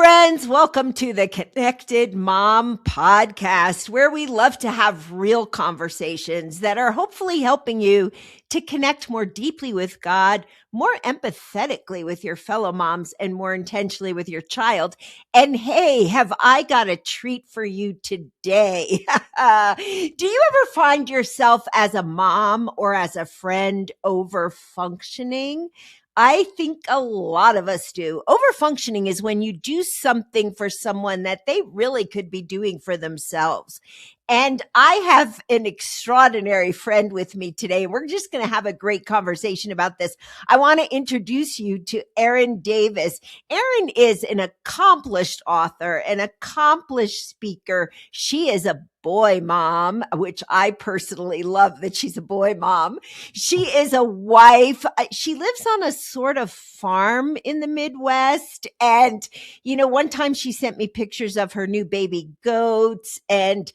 friends. Welcome to the Connected Mom podcast, where we love to have real conversations that are hopefully helping you to connect more deeply with God, more empathetically with your fellow moms, and more intentionally with your child. And hey, have I got a treat for you today? Do you ever find yourself as a mom or as a friend over functioning? I think a lot of us do. Overfunctioning is when you do something for someone that they really could be doing for themselves. And I have an extraordinary friend with me today. We're just going to have a great conversation about this. I want to introduce you to Erin Davis. Erin is an accomplished author, an accomplished speaker. She is a boy mom, which I personally love that she's a boy mom. She is a wife. She lives on a sort of farm in the Midwest. And, one time she sent me pictures of her new baby goats. And,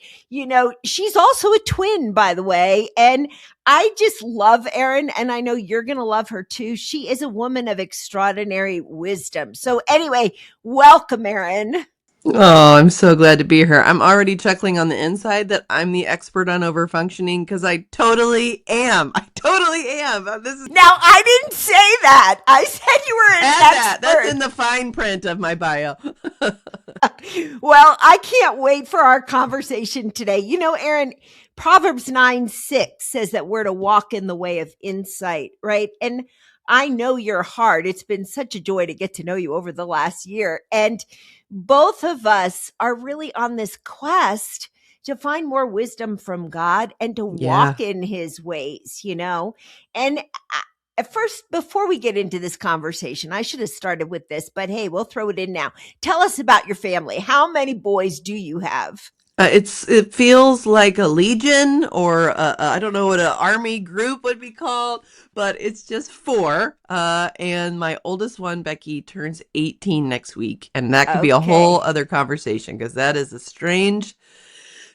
she's also a twin, by the way. And I just love Erin, and I know you're going to love her too. She is a woman of extraordinary wisdom. So anyway, welcome, Erin. Oh, I'm so glad to be here. I'm already chuckling on the inside that I'm the expert on overfunctioning because I totally am. Now, I didn't say that. I said you were an expert. That's in the fine print of my bio. Well, I can't wait for our conversation today. Erin, Proverbs 9:6 says that we're to walk in the way of insight, right? And I know your heart. It's been such a joy to get to know you over the last year. And both of us are really on this quest to find more wisdom from God and to walk in his ways, And at first, before we get into this conversation, I should have started with this, but hey, we'll throw it in now. Tell us about your family. How many boys do you have? It feels like a legion or I don't know what an army group would be called, but it's just 4. And my oldest one, Becky, turns 18 next week. And that could be a whole other conversation because that is a strange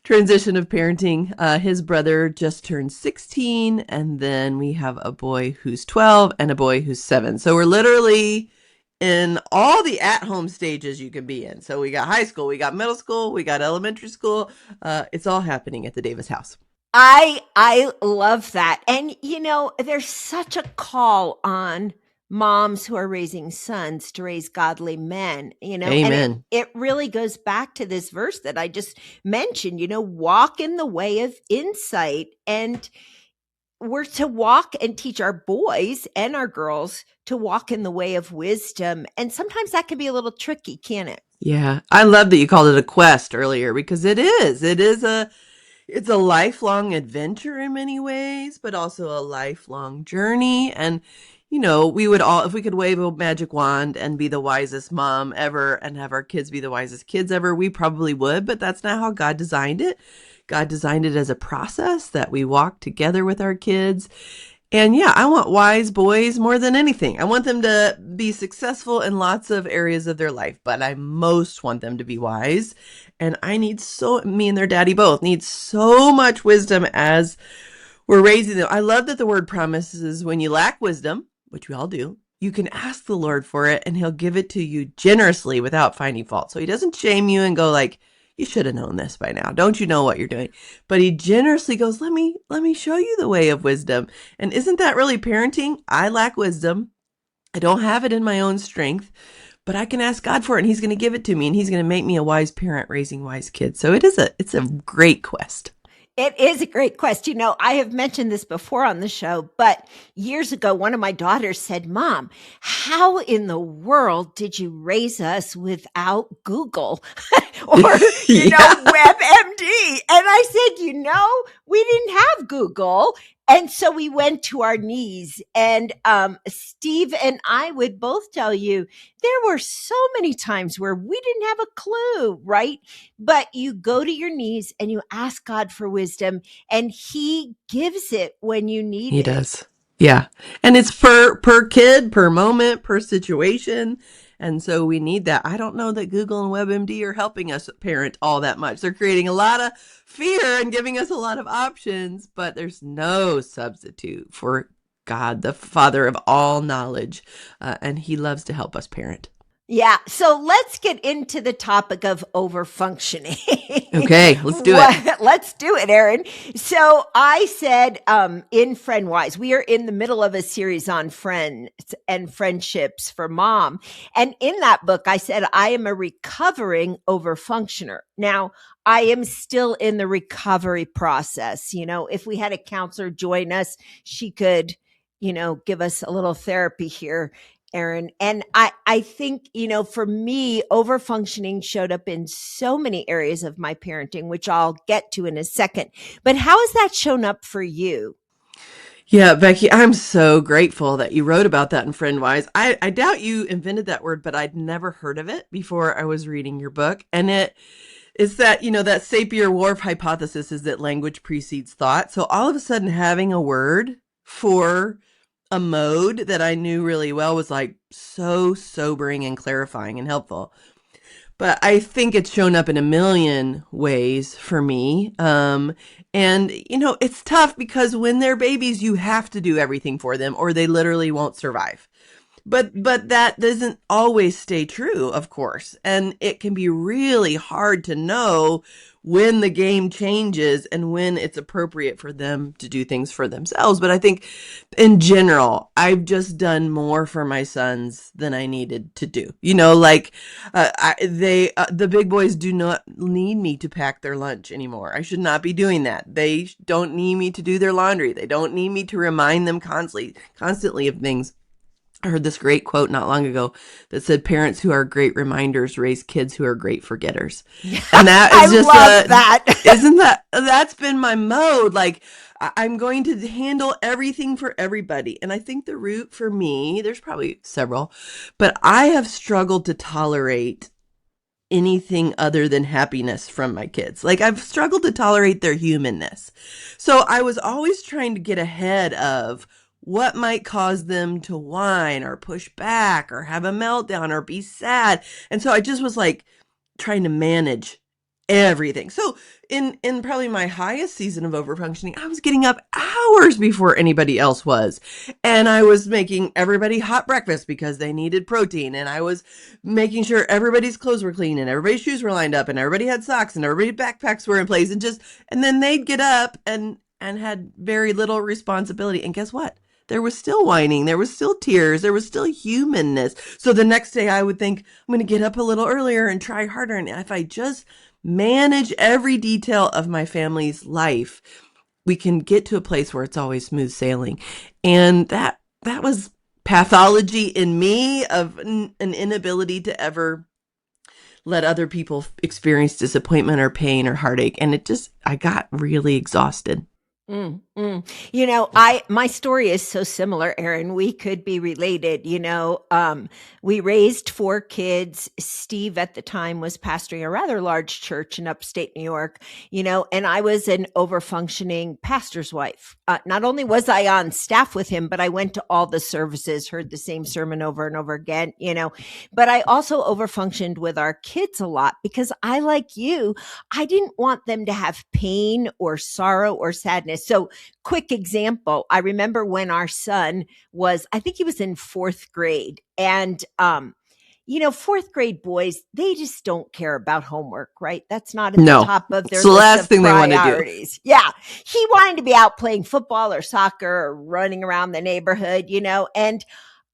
transition of parenting. His brother just turned 16. And then we have a boy who's 12 and a boy who's 7. So we're literally in all the at-home stages you can be in. So we got high school, we got middle school, we got elementary school. It's all happening at the Davis house. I love that. And, there's such a call on moms who are raising sons to raise godly men, Amen. And it really goes back to this verse that I just mentioned, walk in the way of insight. And we're to walk and teach our boys and our girls to walk in the way of wisdom. And sometimes that can be a little tricky, can't it? Yeah. I love that you called it a quest earlier because it is. It's a lifelong adventure in many ways, but also a lifelong journey. And, we would all, if we could wave a magic wand and be the wisest mom ever and have our kids be the wisest kids ever, we probably would, but that's not how God designed it. God designed it as a process that we walk together with our kids. And yeah, I want wise boys more than anything. I want them to be successful in lots of areas of their life, but I most want them to be wise. And me and their daddy both need so much wisdom as we're raising them. I love that the word promises when you lack wisdom, which we all do, you can ask the Lord for it and he'll give it to you generously without finding fault. So he doesn't shame you and go like, you should have known this by now. Don't you know what you're doing? But he generously goes, let me show you the way of wisdom. And isn't that really parenting? I lack wisdom. I don't have it in my own strength, but I can ask God for it and he's going to give it to me and he's going to make me a wise parent raising wise kids. So it's a great quest. It is a great quest. I have mentioned this before on the show, but years ago, one of my daughters said, Mom, how in the world did you raise us without Google or, WebMD? And I said, we didn't have Google. And so we went to our knees and Steve and I would both tell you there were so many times where we didn't have a clue, right? But you go to your knees and you ask God for wisdom and he gives it when you need it. He does. Yeah. And it's per kid, per moment, per situation. And so we need that. I don't know that Google and WebMD are helping us parent all that much. They're creating a lot of fear and giving us a lot of options, but there's no substitute for God, the Father of all knowledge. And he loves to help us parent. Yeah. So let's get into the topic of overfunctioning. Okay, let's do it. Let's do it, Erin. So I said in FriendWise, we are in the middle of a series on friends and friendships for mom. And in that book, I said I am a recovering overfunctioner. Now, I am still in the recovery process. If we had a counselor join us, she could, give us a little therapy here, Erin. And I think, for me, overfunctioning showed up in so many areas of my parenting, which I'll get to in a second. But how has that shown up for you? Yeah, Becky, I'm so grateful that you wrote about that in FriendWise. I doubt you invented that word, but I'd never heard of it before I was reading your book. And it's that, that Sapir-Whorf hypothesis is that language precedes thought. So all of a sudden having a word for a mode that I knew really well was like so sobering and clarifying and helpful. But I think it's shown up in a million ways for me. And, it's tough because when they're babies, you have to do everything for them or they literally won't survive. But that doesn't always stay true, of course. And it can be really hard to know when the game changes and when it's appropriate for them to do things for themselves. But I think in general, I've just done more for my sons than I needed to do. The big boys do not need me to pack their lunch anymore. I should not be doing that. They don't need me to do their laundry. They don't need me to remind them constantly of things. I heard this great quote not long ago that said, "Parents who are great reminders raise kids who are great forgetters." And that is I just love that. isn't that's been my mode. Like I'm going to handle everything for everybody. And I think the root for me, there's probably several, but I have struggled to tolerate anything other than happiness from my kids. Like I've struggled to tolerate their humanness. So I was always trying to get ahead of what might cause them to whine or push back or have a meltdown or be sad. And so I just was like trying to manage everything. So in probably my highest season of overfunctioning, I was getting up hours before anybody else was. And I was making everybody hot breakfast because they needed protein. And I was making sure everybody's clothes were clean and everybody's shoes were lined up and everybody had socks and everybody's backpacks were in place and then they'd get up and had very little responsibility. And guess what? There was still whining. There was still tears. There was still humanness. So the next day I would think, I'm going to get up a little earlier and try harder. And if I just manage every detail of my family's life, we can get to a place where it's always smooth sailing. And that was pathology in me of an inability to ever let other people experience disappointment or pain or heartache. And I got really exhausted. My story is so similar, Erin. We could be related. We raised 4 kids. Steve at the time was pastoring a rather large church in upstate New York, and I was an overfunctioning pastor's wife. Not only was I on staff with him, but I went to all the services, heard the same sermon over and over again, but I also overfunctioned with our kids a lot because like you, I didn't want them to have pain or sorrow or sadness. So quick example, I remember when our son I think he was in 4th grade, and 4th grade boys, they just don't care about homework, right? That's not at the top of their it's the list last of thing priorities. they want to do. Yeah. He wanted to be out playing football or soccer or running around the neighborhood, and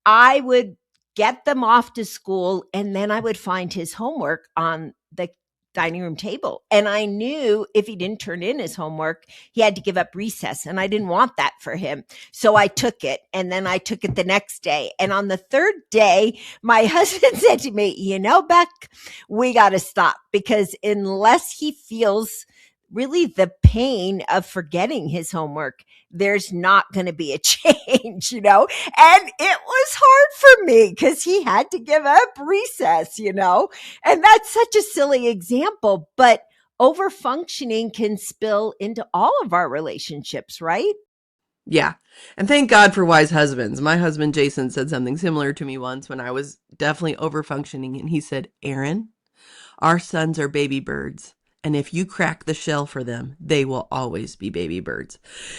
I would get them off to school and then I would find his homework on the dining room table. And I knew if he didn't turn in his homework, he had to give up recess. And I didn't want that for him. So I took it. And then I took it the next day. And on the 3rd day, my husband said to me, Beck, we got to stop, because unless he feels really the pain of forgetting his homework, there's not going to be a change, And it was hard for me because he had to give up recess, and that's such a silly example, but overfunctioning can spill into all of our relationships, right? Yeah. And thank God for wise husbands. My husband, Jason, said something similar to me once when I was definitely overfunctioning. And he said, "Erin, our sons are baby birds. And if you crack the shell for them, they will always be baby birds."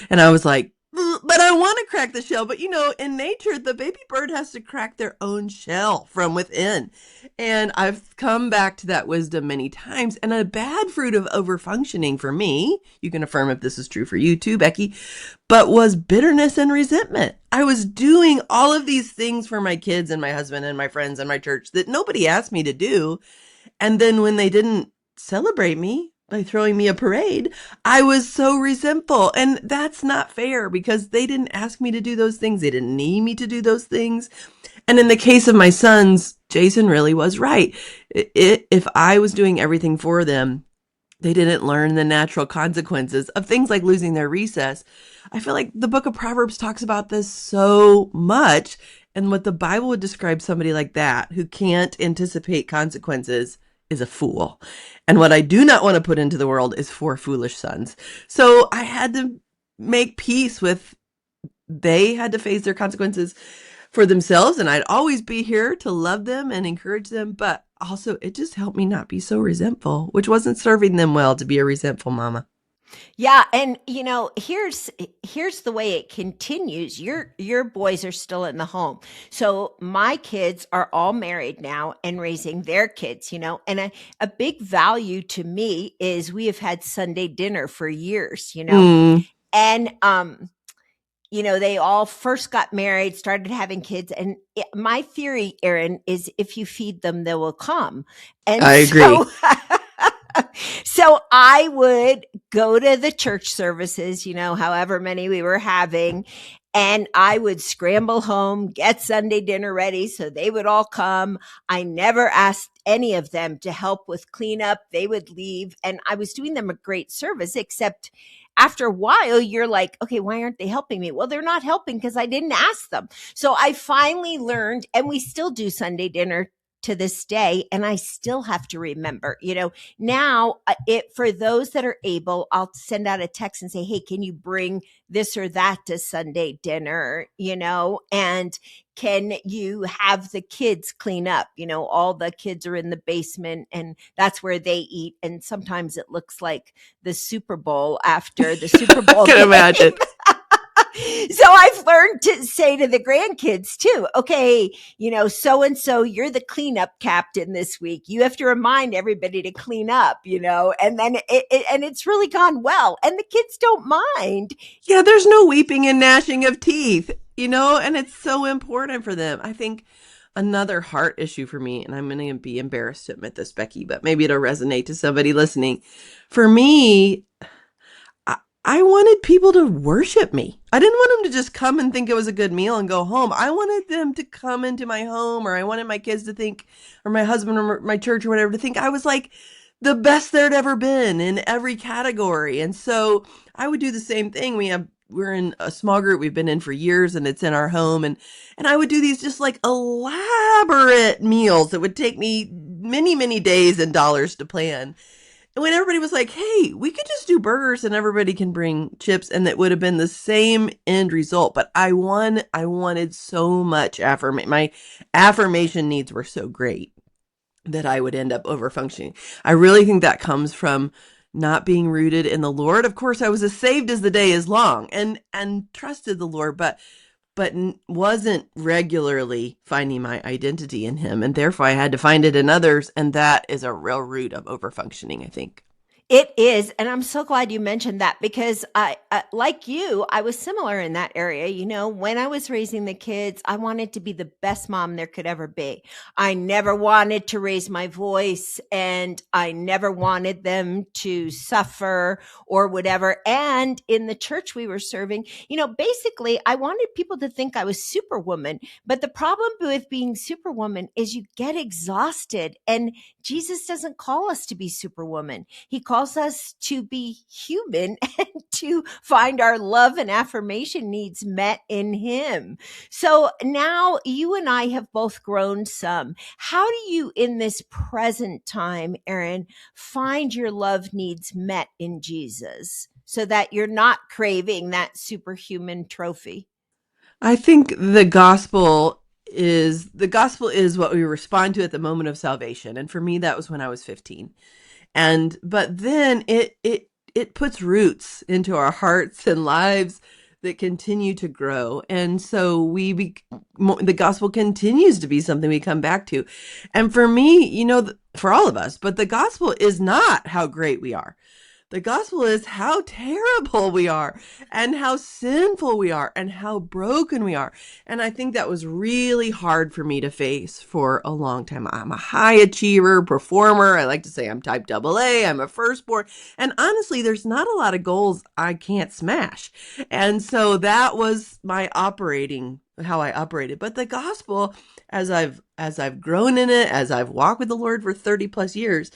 And I was like, but I want to crack the shell. But in nature, the baby bird has to crack their own shell from within. And I've come back to that wisdom many times. And a bad fruit of overfunctioning for me, you can affirm if this is true for you too, Becky, but was bitterness and resentment. I was doing all of these things for my kids and my husband and my friends and my church that nobody asked me to do. And then when they didn't celebrate me by throwing me a parade, I was so resentful. And that's not fair because they didn't ask me to do those things. They didn't need me to do those things. And in the case of my sons, Jason really was right. If I was doing everything for them, they didn't learn the natural consequences of things like losing their recess. I feel like the book of Proverbs talks about this so much. And what the Bible would describe somebody like that who can't anticipate consequences is a fool. And what I do not want to put into the world is 4 foolish sons. So I had to make peace with they had to face their consequences for themselves. And I'd always be here to love them and encourage them. But also it just helped me not be so resentful, which wasn't serving them well to be a resentful mama. Yeah, and here's the way it continues. Your boys are still in the home. So my kids are all married now and raising their kids, and a big value to me is we have had Sunday dinner for years, and they all first got married, started having kids, and my theory, Erin, is if you feed them, they will come. And I agree. So I would go to the church services, however many we were having, and I would scramble home, get Sunday dinner ready so they would all come. I never asked any of them to help with cleanup. They would leave, and I was doing them a great service, except after a while, you're like, okay, why aren't they helping me? Well, they're not helping because I didn't ask them. So I finally learned, and we still do Sunday dinner to this day, and I still have to remember, now for those that are able, I'll send out a text and say, hey, can you bring this or that to Sunday dinner, and can you have the kids clean up? All the kids are in the basement and that's where they eat. And sometimes it looks like the Super Bowl after the Super Bowl. I can imagine. So I've learned to say to the grandkids too, okay, so-and-so, you're the cleanup captain this week. You have to remind everybody to clean up, and then and it's really gone well. And the kids don't mind. Yeah, there's no weeping and gnashing of teeth, and it's so important for them. I think another heart issue for me, and I'm going to be embarrassed to admit this, Becky, but maybe it'll resonate to somebody listening. For me, I wanted people to worship me. I didn't want them to just come and think it was a good meal and go home. I wanted them to come into my home, or I wanted my kids to think, or my husband or my church or whatever, to think I was like the best there'd ever been in every category. And so I would do the same thing. We're in a small group we've been in for years, and it's in our home. And I would do these just like elaborate meals that would take me many, many days and dollars to plan. And when everybody was like, hey, we could just do burgers and everybody can bring chips, and that would have been the same end result. But I wanted so much affirmation. My affirmation needs were so great that I would end up overfunctioning. I really think that comes from not being rooted in the Lord. Of course, I was as saved as the day is long and trusted the Lord, but wasn't regularly finding my identity in him. And therefore I had to find it in others. And that is a real root of overfunctioning, I think. It is. And I'm so glad you mentioned that because like you, I was similar in that area. When I was raising the kids, I wanted to be the best mom there could ever be. I never wanted to raise my voice, and I never wanted them to suffer or whatever. And in the church we were serving, basically I wanted people to think I was Superwoman. But the problem with being Superwoman is you get exhausted, and Jesus doesn't call us to be Superwoman. He calls us to be human and to find our love and affirmation needs met in him. So now you and I have both grown some. How do you, in this present time, Erin, find your love needs met in Jesus so that you're not craving that superhuman trophy? I think the gospel is what we respond to at the moment of salvation. And for me, that was when I was 15. But then it puts roots into our hearts and lives that continue to grow. And so the gospel continues to be something we come back to. And for me, for all of us, but the gospel is not how great we are. The gospel is how terrible we are and how sinful we are and how broken we are. And I think that was really hard for me to face for a long time. I'm a high achiever, performer. I like to say I'm type AA. I'm a firstborn. And honestly, there's not a lot of goals I can't smash. And so that was how I operated. But the gospel, as I've grown in it, as I've walked with the Lord for 30 plus years,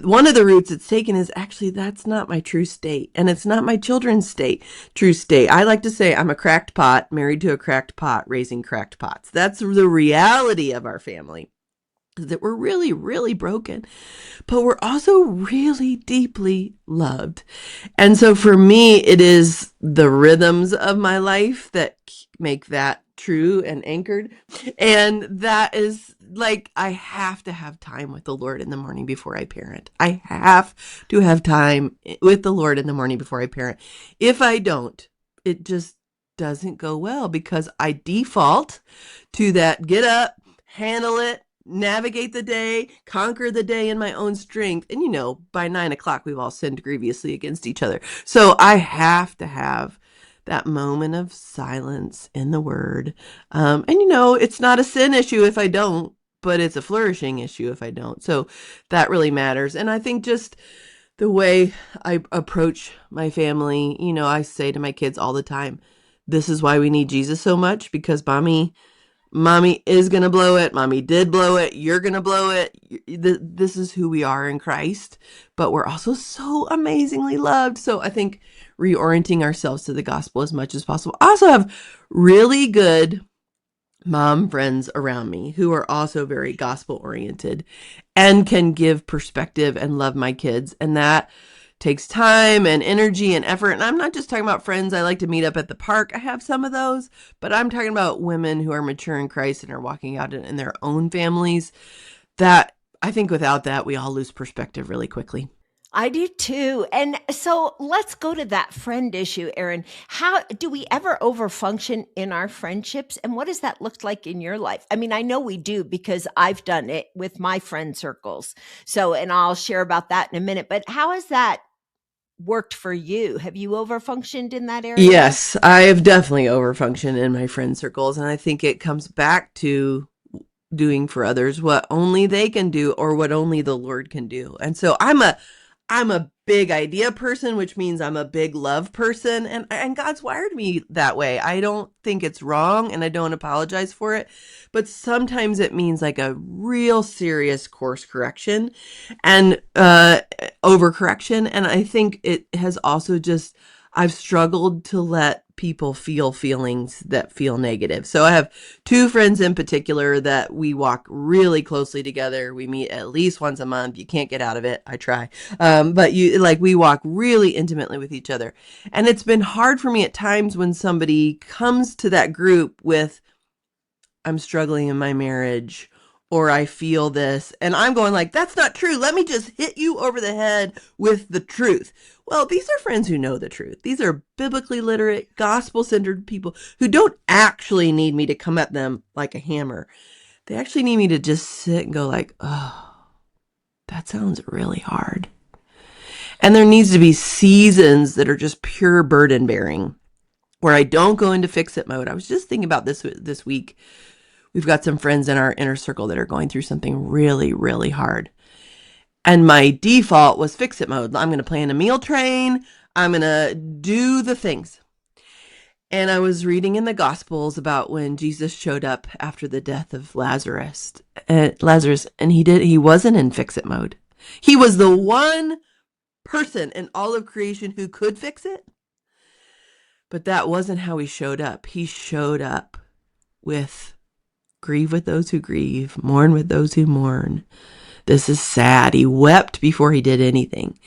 one of the routes it's taken is actually that's not my true state, and it's not my children's true state. I like to say I'm a cracked pot, married to a cracked pot, raising cracked pots. That's the reality of our family, that we're really, really broken, but we're also really deeply loved. And so for me, it is the rhythms of my life that make that true and anchored. And that is like, I have to have time with the Lord in the morning before I parent. I have to have time with the Lord in the morning before I parent. If I don't, it just doesn't go well, because I default to that get up, handle it, navigate the day, conquer the day in my own strength. And by 9:00, we've all sinned grievously against each other. So I have to have that moment of silence in the Word. And it's not a sin issue if I don't, but it's a flourishing issue if I don't. So that really matters. And I think just the way I approach my family, I say to my kids all the time, this is why we need Jesus so much, because mommy is going to blow it. Mommy did blow it. You're going to blow it. This is who we are in Christ, but we're also so amazingly loved. So I think reorienting ourselves to the gospel as much as possible. I also have really good mom friends around me who are also very gospel oriented and can give perspective and love my kids. And that takes time and energy and effort. And I'm not just talking about friends I like to meet up at the park. I have some of those, but I'm talking about women who are mature in Christ and are walking out in their own families. That I think without that, we all lose perspective really quickly. I do too. And so let's go to that friend issue, Erin. How do we ever overfunction in our friendships? And what does that look like in your life? I mean, I know we do, because I've done it with my friend circles. So, and I'll share about that in a minute, but how has that worked for you? Have you overfunctioned in that area? Yes, I have definitely overfunctioned in my friend circles. And I think it comes back to doing for others what only they can do or what only the Lord can do. And so I'm a big idea person, which means I'm a big love person. And God's wired me that way. I don't think it's wrong, and I don't apologize for it. But sometimes it means like a real serious course correction and overcorrection. And I think it has also just, I've struggled to let people feel feelings that feel negative. So I have two friends in particular that we walk really closely together. We meet at least once a month. You can't get out of it. I try. But we walk really intimately with each other. And it's been hard for me at times when somebody comes to that group with, I'm struggling in my marriage, or I feel this, and I'm going like, that's not true. Let me just hit you over the head with the truth. Well, these are friends who know the truth. These are biblically literate, gospel-centered people who don't actually need me to come at them like a hammer. They actually need me to just sit and go like, oh, that sounds really hard. And there needs to be seasons that are just pure burden bearing, where I don't go into fix-it mode. I was just thinking about this week. We've got some friends in our inner circle that are going through something really, really hard. And my default was fix-it mode. I'm going to plan a meal train. I'm going to do the things. And I was reading in the Gospels about when Jesus showed up after the death of Lazarus, and he wasn't in fix-it mode. He was the one person in all of creation who could fix it. But that wasn't how he showed up. He showed up with, grieve with those who grieve, mourn with those who mourn. This is sad. He wept before he did anything.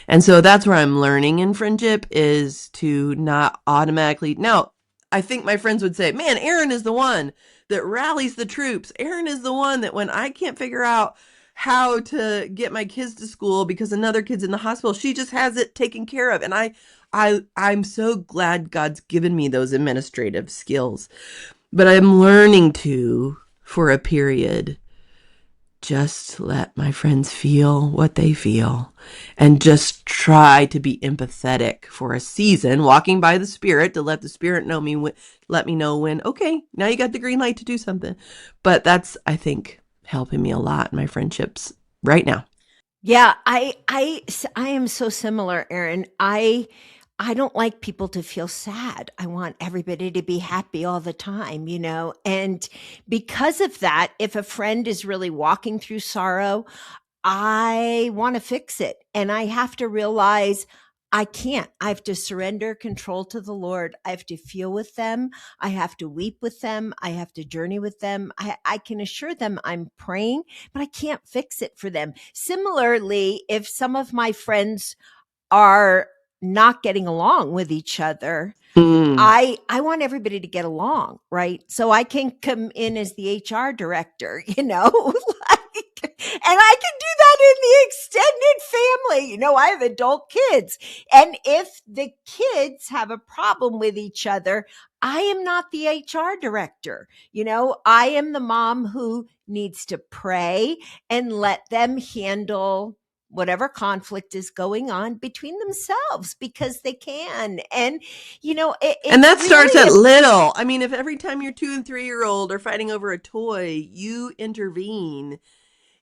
And so that's where I'm learning in friendship, is to not automatically. Now, I think my friends would say, man, Erin is the one that rallies the troops. Erin is the one that when I can't figure out how to get my kids to school because another kid's in the hospital. She just has it taken care of. And I'm so glad God's given me those administrative skills. But I'm learning to, for a period, just let my friends feel what they feel and just try to be empathetic for a season, walking by the Spirit to let the Spirit let me know when, okay, now you got the green light to do something. But that's, I think, helping me a lot in my friendships right now. Yeah, I am so similar, Erin. I don't like people to feel sad. I want everybody to be happy all the time, you know? And because of that, if a friend is really walking through sorrow, I want to fix it. And I have to realize I can't. I have to surrender control to the Lord. I have to feel with them. I have to weep with them. I have to journey with them. I can assure them I'm praying, but I can't fix it for them. Similarly, if some of my friends are not getting along with each other, I want everybody to get along, right? So I can come in as the HR director, you know, like, and I can do that in the extended family. You know, I have adult kids. And if the kids have a problem with each other, I am not the HR director. You know, I am the mom who needs to pray and let them handle whatever conflict is going on between themselves because they can. And, you know, And that it's starts really at little. I mean, if every time your 2 and 3-year-old are fighting over a toy, you intervene,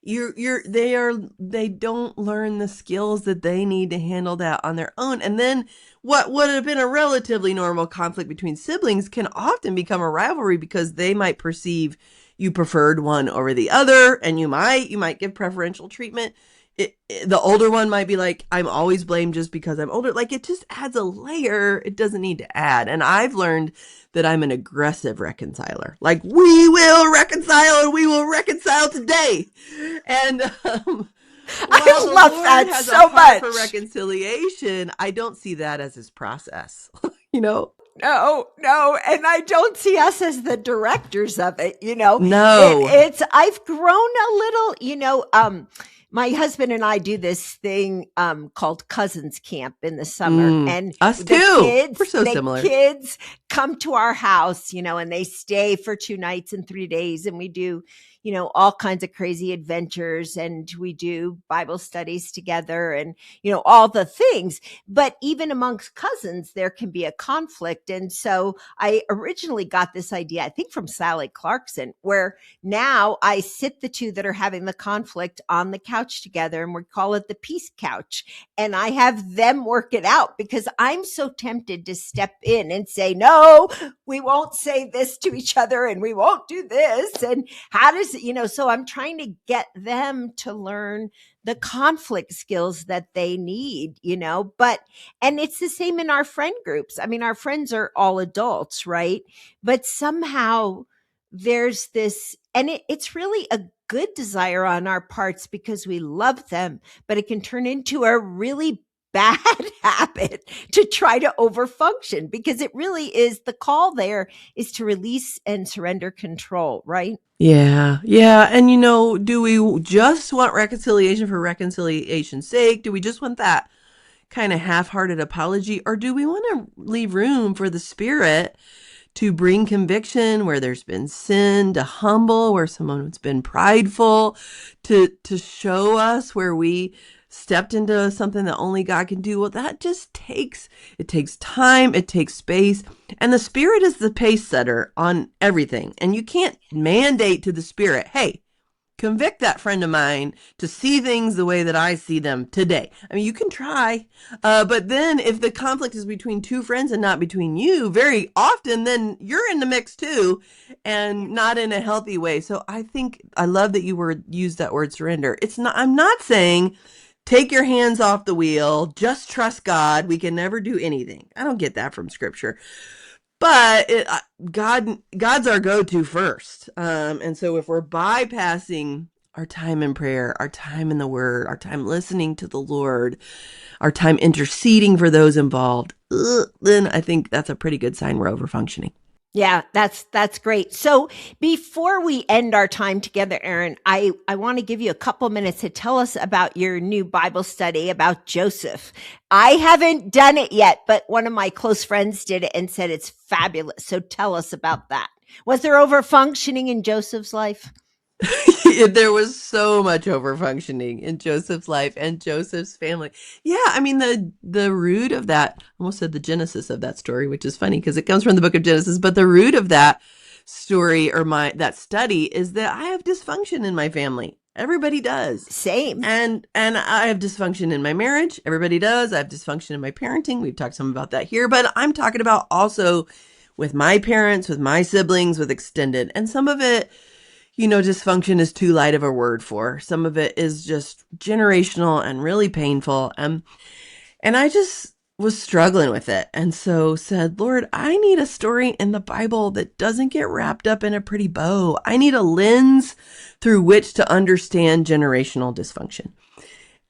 they don't learn the skills that they need to handle that on their own. And then what would have been a relatively normal conflict between siblings can often become a rivalry because they might perceive you preferred one over the other, and you might give preferential treatment. The older one might be like, I'm always blamed just because I'm older. Like, it just adds a layer it doesn't need to add. And I've learned that I'm an aggressive reconciler. Like, we will reconcile and we will reconcile today. And I love that has so a heart much. for reconciliation, I don't see that as his process. You know? No. And I don't see us as the directors of it, you know. No. I've grown a little, you know, my husband and I do this thing called Cousins Camp in the summer. And us too. We're so the similar. kids come to our house, you know, and they stay for 2 nights and 3 days. And we do, you know, all kinds of crazy adventures, and we do Bible studies together and, you know, all the things. But even amongst cousins, there can be a conflict. And so I originally got this idea, I think from Sally Clarkson, where now I sit the two that are having the conflict on the couch together, and we call it the peace couch. And I have them work it out because I'm so tempted to step in and say, no, we won't say this to each other and we won't do this. And how does, you know, so I'm trying to get them to learn the conflict skills that they need, you know, and it's the same in our friend groups. I mean, our friends are all adults, right? But somehow there's this, and it's really a good desire on our parts because we love them, but it can turn into a really bad habit to try to overfunction, because it really is, the call there is to release and surrender control, right? Yeah. And you know, do we just want reconciliation for reconciliation's sake? Do we just want that kind of half-hearted apology, or do we want to leave room for the Spirit to bring conviction where there's been sin, to humble where someone's been prideful, to show us where we stepped into something that only God can do? Well, that just takes time, it takes space, and the Spirit is the pace setter on everything. And you can't mandate to the Spirit, hey, convict that friend of mine to see things the way that I see them today. I mean, you can try, but then if the conflict is between two friends and not between you, very often, then you're in the mix too, and not in a healthy way. So I think I love that you used that word surrender. I'm not saying take your hands off the wheel, just trust God. We can never do anything. I don't get that from Scripture. But God's our go-to first. And so if we're bypassing our time in prayer, our time in the Word, our time listening to the Lord, our time interceding for those involved, then I think that's a pretty good sign we're overfunctioning. Yeah, that's great. So before we end our time together, Erin, I want to give you a couple minutes to tell us about your new Bible study about Joseph. I haven't done it yet, but one of my close friends did it and said it's fabulous. So tell us about that. Was there overfunctioning in Joseph's life? There was so much overfunctioning in Joseph's life and Joseph's family. Yeah, I mean the root of that, I almost said the genesis of that story, which is funny because it comes from the book of Genesis, but the root of that story or that study is that I have dysfunction in my family. Everybody does. Same. And I have dysfunction in my marriage. Everybody does. I have dysfunction in my parenting. We've talked some about that here, but I'm talking about also with my parents, with my siblings, with extended. And some of it, dysfunction is too light of a word for. Some of it is just generational and really painful. And I just was struggling with it. And so said, Lord, I need a story in the Bible that doesn't get wrapped up in a pretty bow. I need a lens through which to understand generational dysfunction.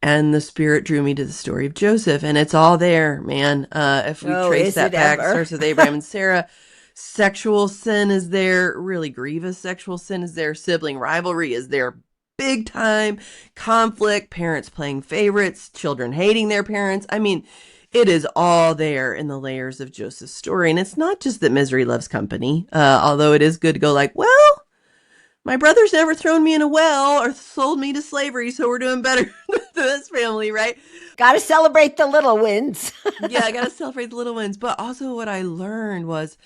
And the Spirit drew me to the story of Joseph. And it's all there, man. If we trace that back, it starts with Abraham and Sarah. Sexual sin is there, really grievous sexual sin is there, sibling rivalry is there, big time conflict, parents playing favorites, children hating their parents. I mean, it is all there in the layers of Joseph's story. And it's not just that misery loves company, although it is good to go like, well, my brother's never thrown me in a well or sold me to slavery, so we're doing better than this family, right? Got to celebrate the little wins. Yeah, I got to celebrate the little wins. But also what I learned was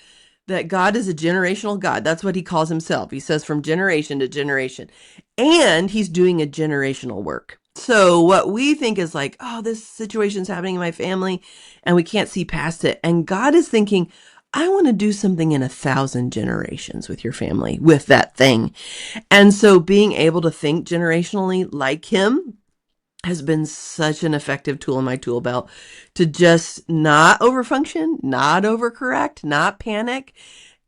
that God is a generational God. That's what he calls himself. He says from generation to generation. And he's doing a generational work. So what we think is like, oh, this situation's happening in my family and we can't see past it. And God is thinking, I want to do something in 1,000 generations with your family, with that thing. And so being able to think generationally like him has been such an effective tool in my tool belt to just not overfunction, not overcorrect, not panic,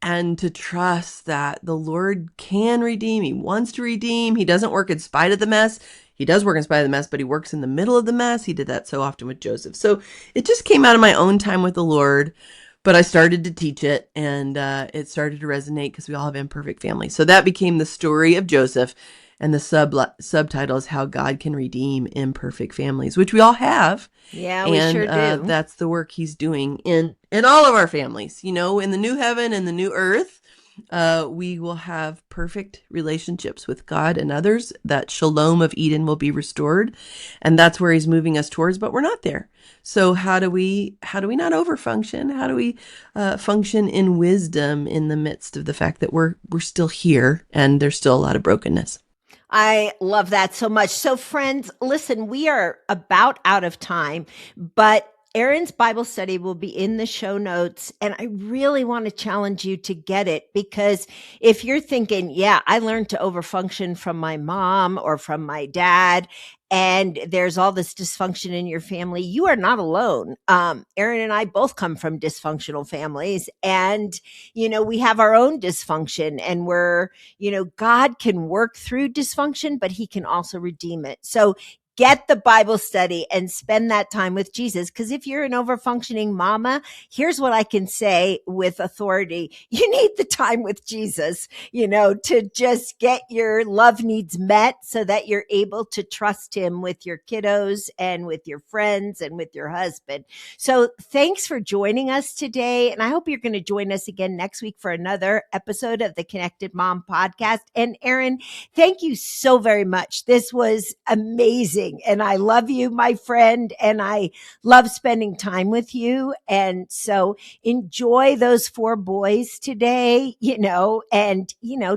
and to trust that the Lord can redeem. He wants to redeem. He doesn't work in spite of the mess. He does work in spite of the mess, but he works in the middle of the mess. He did that so often with Joseph. So it just came out of my own time with the Lord, but I started to teach it and it started to resonate because we all have imperfect families. So that became the story of Joseph. And the subtitle is How God Can Redeem Imperfect Families, which we all have. Yeah, we sure do. That's the work he's doing in all of our families. In the new heaven and the new earth, we will have perfect relationships with God and others. That shalom of Eden will be restored. And that's where he's moving us towards, but we're not there. So how do we not overfunction? How do we function in wisdom in the midst of the fact that we're still here and there's still a lot of brokenness? I love that so much. So friends, listen, we are about out of time, but Erin's Bible study will be in the show notes. And I really want to challenge you to get it because if you're thinking, yeah, I learned to overfunction from my mom or from my dad, and there's all this dysfunction in your family, you are not alone. Erin and I both come from dysfunctional families and, we have our own dysfunction and God can work through dysfunction, but he can also redeem it. So get the Bible study and spend that time with Jesus. Because if you're an overfunctioning mama, here's what I can say with authority. You need the time with Jesus, to just get your love needs met so that you're able to trust him with your kiddos and with your friends and with your husband. So thanks for joining us today. And I hope you're going to join us again next week for another episode of the Connected Mom podcast. And Erin, thank you so very much. This was amazing. And I love you, my friend, and I love spending time with you. And so enjoy those 4 boys today, and,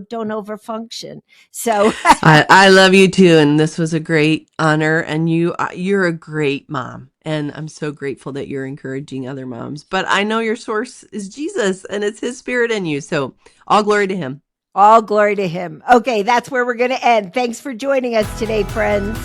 don't overfunction. So I love you too. And this was a great honor. And you're a great mom. And I'm so grateful that you're encouraging other moms. But I know your source is Jesus and it's his Spirit in you. So all glory to him. All glory to him. Okay, that's where we're going to end. Thanks for joining us today, friends.